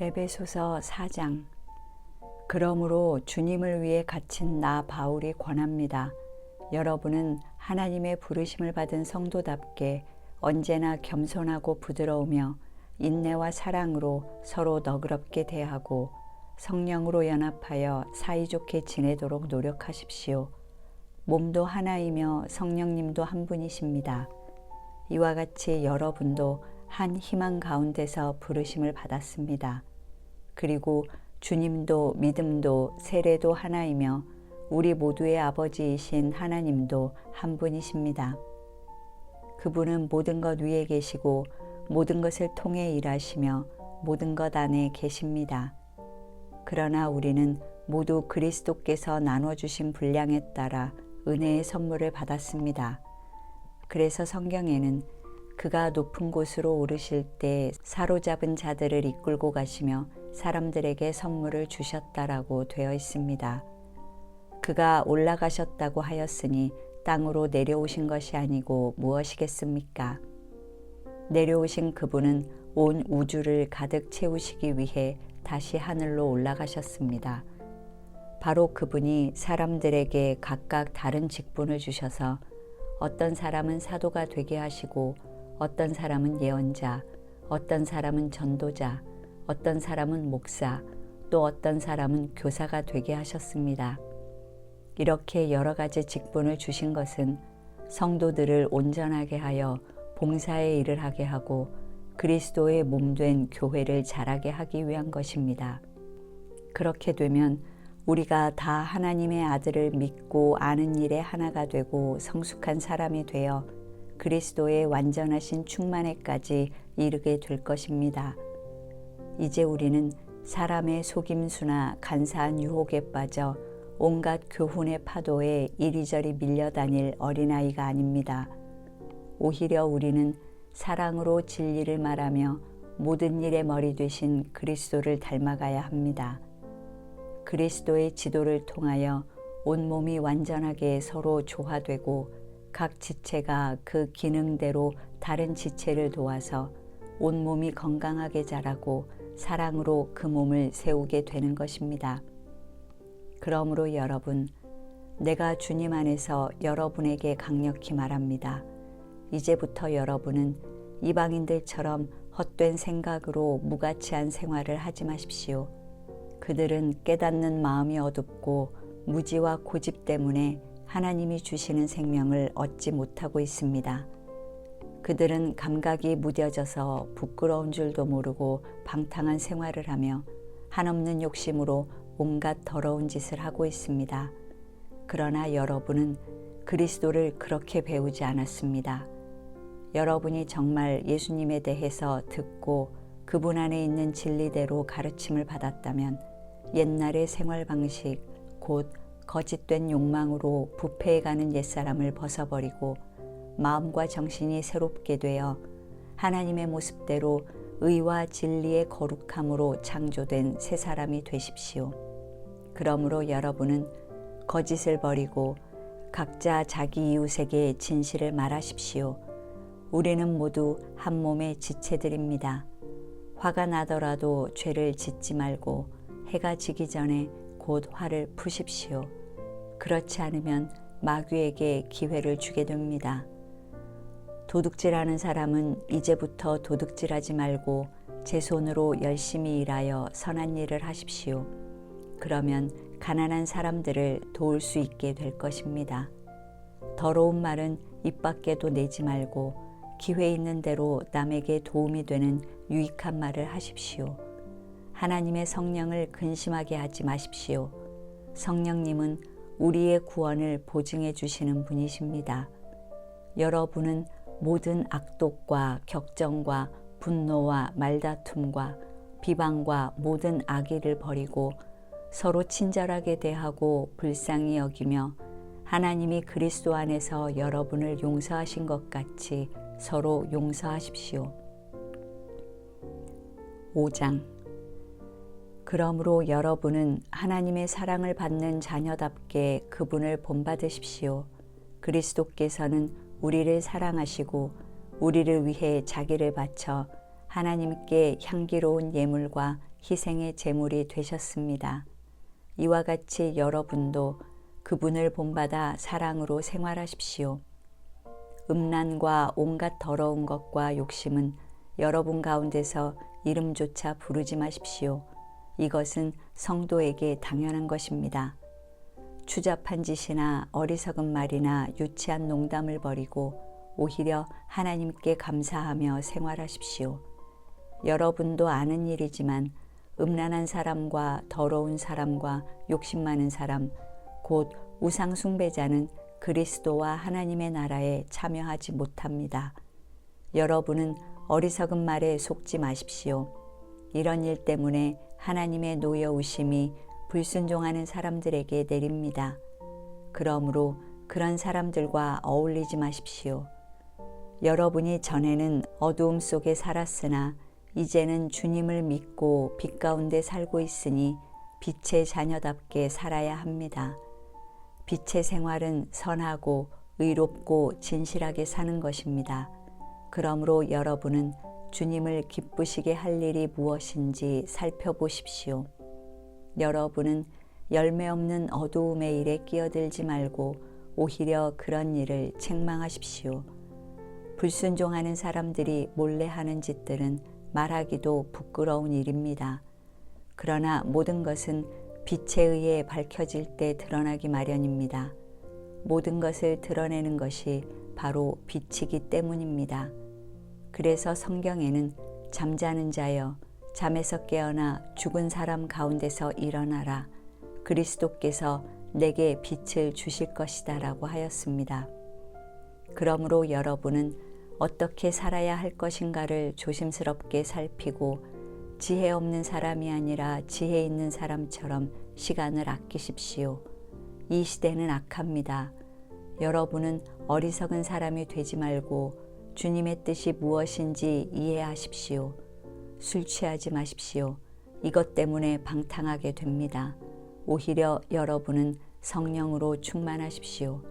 에베소서 4장. 그러므로 주님을 위해 갇힌 나 바울이 권합니다. 여러분은 하나님의 부르심을 받은 성도답게 언제나 겸손하고 부드러우며 인내와 사랑으로 서로 너그럽게 대하고 성령으로 연합하여 사이좋게 지내도록 노력하십시오. 몸도 하나이며 성령님도 한 분이십니다. 이와 같이 여러분도 한 희망 가운데서 부르심을 받았습니다. 그리고 주님도 믿음도 세례도 하나이며 우리 모두의 아버지이신 하나님도 한 분이십니다. 그분은 모든 것 위에 계시고 모든 것을 통해 일하시며 모든 것 안에 계십니다. 그러나 우리는 모두 그리스도께서 나눠주신 분량에 따라 은혜의 선물을 받았습니다. 그래서 성경에는 그가 높은 곳으로 오르실 때 사로잡은 자들을 이끌고 가시며 사람들에게 선물을 주셨다라고 되어 있습니다. 그가 올라가셨다고 하였으니 땅으로 내려오신 것이 아니고 무엇이겠습니까? 내려오신 그분은 온 우주를 가득 채우시기 위해 다시 하늘로 올라가셨습니다. 바로 그분이 사람들에게 각각 다른 직분을 주셔서 어떤 사람은 사도가 되게 하시고 어떤 사람은 예언자, 어떤 사람은 전도자, 어떤 사람은 목사, 또 어떤 사람은 교사가 되게 하셨습니다. 이렇게 여러 가지 직분을 주신 것은 성도들을 온전하게 하여 봉사의 일을 하게 하고 그리스도의 몸된 교회를 자라게 하기 위한 것입니다. 그렇게 되면 우리가 다 하나님의 아들을 믿고 아는 일에 하나가 되고 성숙한 사람이 되어 그리스도의 완전하신 충만에까지 이르게 될 것입니다. 이제 우리는 사람의 속임수나 간사한 유혹에 빠져 온갖 교훈의 파도에 이리저리 밀려다닐 어린아이가 아닙니다. 오히려 우리는 사랑으로 진리를 말하며 모든 일의 머리 되신 그리스도를 닮아가야 합니다. 그리스도의 지도를 통하여 온몸이 완전하게 서로 조화되고 각 지체가 그 기능대로 다른 지체를 도와서 온몸이 건강하게 자라고 사랑으로 그 몸을 세우게 되는 것입니다. 그러므로 여러분, 내가 주님 안에서 여러분에게 강력히 말합니다. 이제부터 여러분은 이방인들처럼 헛된 생각으로 무가치한 생활을 하지 마십시오. 그들은 깨닫는 마음이 어둡고 무지와 고집 때문에 하나님이 주시는 생명을 얻지 못하고 있습니다. 그들은 감각이 무뎌져서 부끄러운 줄도 모르고 방탕한 생활을 하며 한없는 욕심으로 온갖 더러운 짓을 하고 있습니다. 그러나 여러분은 그리스도를 그렇게 배우지 않았습니다. 여러분이 정말 예수님에 대해서 듣고 그분 안에 있는 진리대로 가르침을 받았다면 옛날의 생활 방식, 곧 거짓된 욕망으로 부패해가는 옛사람을 벗어버리고 마음과 정신이 새롭게 되어 하나님의 모습대로 의와 진리의 거룩함으로 창조된 새 사람이 되십시오. 그러므로 여러분은 거짓을 버리고 각자 자기 이웃에게 진실을 말하십시오. 우리는 모두 한 몸의 지체들입니다. 화가 나더라도 죄를 짓지 말고 해가 지기 전에 곧 화를 푸십시오. 그렇지 않으면 마귀에게 기회를 주게 됩니다. 도둑질하는 사람은 이제부터 도둑질하지 말고 제 손으로 열심히 일하여 선한 일을 하십시오. 그러면 가난한 사람들을 도울 수 있게 될 것입니다. 더러운 말은 입 밖에도 내지 말고 기회 있는 대로 남에게 도움이 되는 유익한 말을 하십시오. 하나님의 성령을 근심하게 하지 마십시오. 성령님은 우리의 구원을 보증해 주시는 분이십니다. 여러분은 모든 악독과 격정과 분노와 말다툼과 비방과 모든 악의를 버리고 서로 친절하게 대하고 불쌍히 여기며 하나님이 그리스도 안에서 여러분을 용서하신 것 같이 서로 용서하십시오. 5장. 그러므로 여러분은 하나님의 사랑을 받는 자녀답게 그분을 본받으십시오. 그리스도께서는 우리를 사랑하시고 우리를 위해 자기를 바쳐 하나님께 향기로운 예물과 희생의 제물이 되셨습니다. 이와 같이 여러분도 그분을 본받아 사랑으로 생활하십시오. 음란과 온갖 더러운 것과 욕심은 여러분 가운데서 이름조차 부르지 마십시오. 이것은 성도에게 당연한 것입니다. 추잡한 짓이나 어리석은 말이나 유치한 농담을 버리고 오히려 하나님께 감사하며 생활하십시오. 여러분도 아는 일이지만 음란한 사람과 더러운 사람과 욕심 많은 사람, 곧 우상 숭배자는 그리스도와 하나님의 나라에 참여하지 못합니다. 여러분은 어리석은 말에 속지 마십시오. 이런 일 때문에 하나님의 노여우심이 불순종하는 사람들에게 내립니다. 그러므로 그런 사람들과 어울리지 마십시오. 여러분이 전에는 어두움 속에 살았으나 이제는 주님을 믿고 빛 가운데 살고 있으니 빛의 자녀답게 살아야 합니다. 빛의 생활은 선하고 의롭고 진실하게 사는 것입니다. 그러므로 여러분은 주님을 기쁘시게 할 일이 무엇인지 살펴보십시오. 여러분은 열매 없는 어두움의 일에 끼어들지 말고 오히려 그런 일을 책망하십시오. 불순종하는 사람들이 몰래 하는 짓들은 말하기도 부끄러운 일입니다. 그러나 모든 것은 빛에 의해 밝혀질 때 드러나기 마련입니다. 모든 것을 드러내는 것이 바로 빛이기 때문입니다. 그래서 성경에는 잠자는 자여 잠에서 깨어나 죽은 사람 가운데서 일어나라. 그리스도께서 내게 빛을 주실 것이다 라고 하였습니다. 그러므로 여러분은 어떻게 살아야 할 것인가를 조심스럽게 살피고 지혜 없는 사람이 아니라 지혜 있는 사람처럼 시간을 아끼십시오. 이 시대는 악합니다. 여러분은 어리석은 사람이 되지 말고 주님의 뜻이 무엇인지 이해하십시오. 술 취하지 마십시오. 이것 때문에 방탕하게 됩니다. 오히려 여러분은 성령으로 충만하십시오.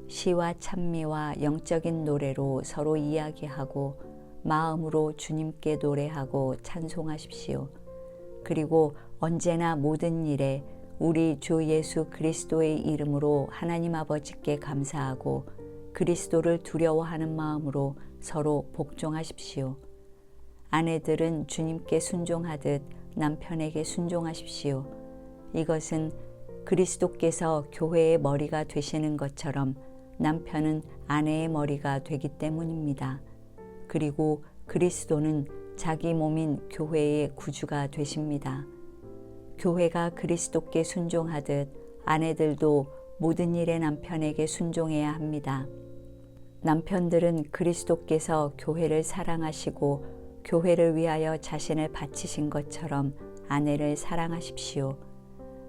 시와 찬미와 영적인 노래로 서로 이야기하고 마음으로 주님께 노래하고 찬송하십시오. 그리고 언제나 모든 일에 우리 주 예수 그리스도의 이름으로 하나님 아버지께 감사하고 그리스도를 두려워하는 마음으로 서로 복종하십시오. 아내들은 주님께 순종하듯 남편에게 순종하십시오. 이것은 그리스도께서 교회의 머리가 되시는 것처럼 남편은 아내의 머리가 되기 때문입니다. 그리고 그리스도는 자기 몸인 교회의 구주가 되십니다. 교회가 그리스도께 순종하듯 아내들도 모든 일에 남편에게 순종해야 합니다. 남편들은 그리스도께서 교회를 사랑하시고 교회를 위하여 자신을 바치신 것처럼 아내를 사랑하십시오.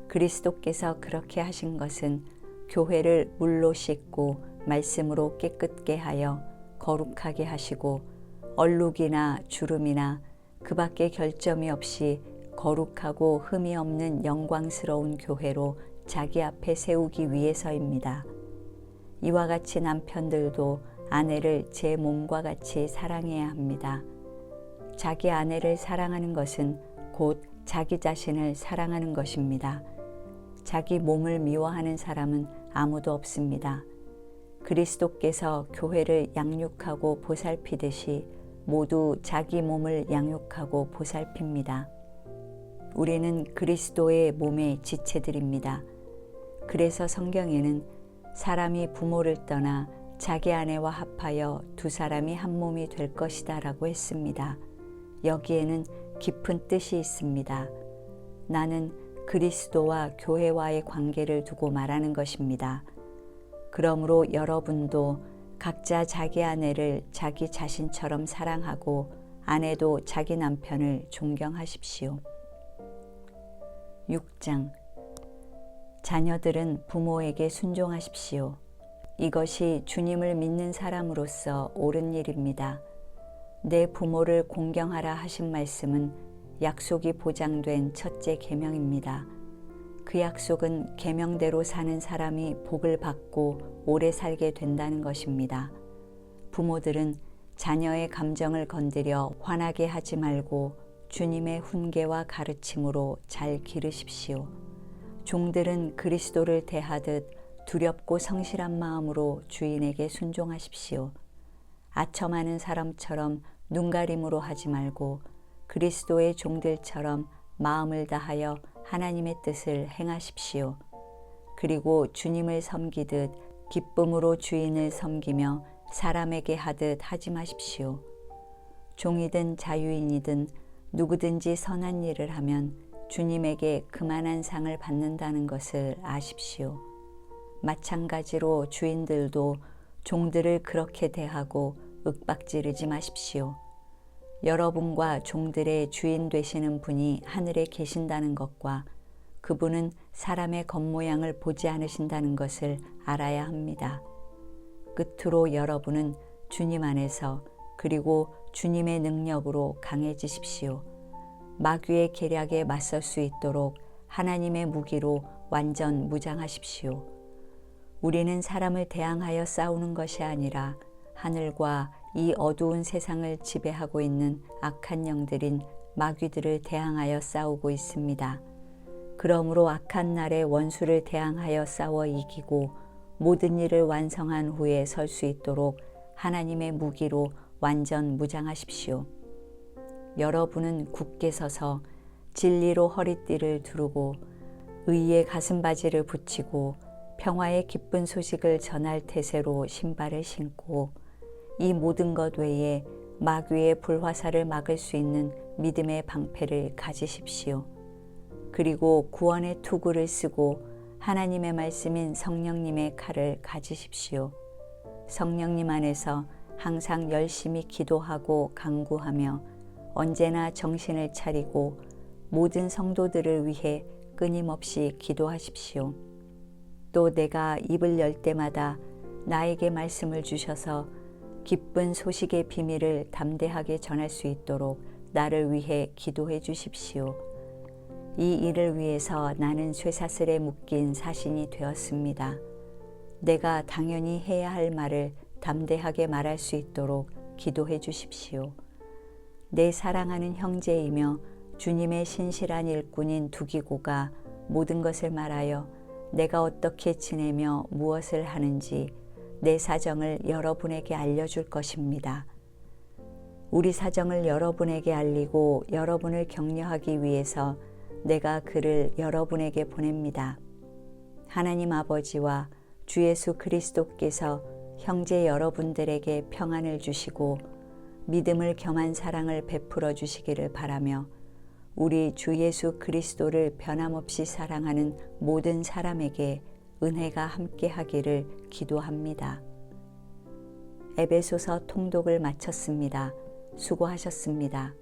그리스도께서 그렇게 하신 것은 교회를 물로 씻고 말씀으로 깨끗게 하여 거룩하게 하시고 얼룩이나 주름이나 그 밖에 결점이 없이 거룩하고 흠이 없는 영광스러운 교회로 자기 앞에 세우기 위해서입니다. 이와 같이 남편들도 아내를 제 몸과 같이 사랑해야 합니다. 자기 아내를 사랑하는 것은 곧 자기 자신을 사랑하는 것입니다. 자기 몸을 미워하는 사람은 아무도 없습니다. 그리스도께서 교회를 양육하고 보살피듯이 모두 자기 몸을 양육하고 보살핍니다. 우리는 그리스도의 몸의 지체들입니다. 그래서 성경에는 사람이 부모를 떠나 자기 아내와 합하여 두 사람이 한 몸이 될 것이다 라고 했습니다. 여기에는 깊은 뜻이 있습니다. 나는 그리스도와 교회와의 관계를 두고 말하는 것입니다. 그러므로 여러분도 각자 자기 아내를 자기 자신처럼 사랑하고 아내도 자기 남편을 존경하십시오. 6장 자녀들은 부모에게 순종하십시오. 이것이 주님을 믿는 사람으로서 옳은 일입니다. 내 부모를 공경하라 하신 말씀은 약속이 보장된 첫째 계명입니다. 그 약속은 계명대로 사는 사람이 복을 받고 오래 살게 된다는 것입니다. 부모들은 자녀의 감정을 건드려 화나게 하지 말고 주님의 훈계와 가르침으로 잘 기르십시오. 종들은 그리스도를 대하듯 두렵고 성실한 마음으로 주인에게 순종하십시오. 아첨하는 사람처럼 눈가림으로 하지 말고 그리스도의 종들처럼 마음을 다하여 하나님의 뜻을 행하십시오. 그리고 주님을 섬기듯 기쁨으로 주인을 섬기며 사람에게 하듯 하지 마십시오. 종이든 자유인이든 누구든지 선한 일을 하면 주님에게 그만한 상을 받는다는 것을 아십시오. 마찬가지로 주인들도 종들을 그렇게 대하고 윽박지르지 마십시오. 여러분과 종들의 주인 되시는 분이 하늘에 계신다는 것과 그분은 사람의 겉모양을 보지 않으신다는 것을 알아야 합니다. 끝으로 여러분은 주님 안에서 그리고 주님의 능력으로 강해지십시오. 마귀의 계략에 맞설 수 있도록 하나님의 무기로 완전 무장하십시오. 우리는 사람을 대항하여 싸우는 것이 아니라 하늘과 이 어두운 세상을 지배하고 있는 악한 영들인 마귀들을 대항하여 싸우고 있습니다. 그러므로 악한 날에 원수를 대항하여 싸워 이기고 모든 일을 완성한 후에 설 수 있도록 하나님의 무기로 완전 무장하십시오. 여러분은 굳게 서서 진리로 허리띠를 두르고 의의 가슴바지를 붙이고 평화의 기쁜 소식을 전할 태세로 신발을 신고 이 모든 것 외에 마귀의 불화살을 막을 수 있는 믿음의 방패를 가지십시오. 그리고 구원의 투구를 쓰고 하나님의 말씀인 성령님의 칼을 가지십시오. 성령님 안에서 항상 열심히 기도하고 간구하며 언제나 정신을 차리고 모든 성도들을 위해 끊임없이 기도하십시오. 또 내가 입을 열 때마다 나에게 말씀을 주셔서 기쁜 소식의 비밀을 담대하게 전할 수 있도록 나를 위해 기도해 주십시오. 이 일을 위해서 나는 쇠사슬에 묶인 사신이 되었습니다. 내가 당연히 해야 할 말을 담대하게 말할 수 있도록 기도해 주십시오. 내 사랑하는 형제이며 주님의 신실한 일꾼인 두기고가 모든 것을 말하여 내가 어떻게 지내며 무엇을 하는지 내 사정을 여러분에게 알려줄 것입니다. 우리 사정을 여러분에게 알리고 여러분을 격려하기 위해서 내가 그를 여러분에게 보냅니다. 하나님 아버지와 주 예수 그리스도께서 형제 여러분들에게 평안을 주시고 믿음을 겸한 사랑을 베풀어 주시기를 바라며 우리 주 예수 그리스도를 변함없이 사랑하는 모든 사람에게 은혜가 함께하기를 기도합니다. 에베소서 통독을 마쳤습니다. 수고하셨습니다.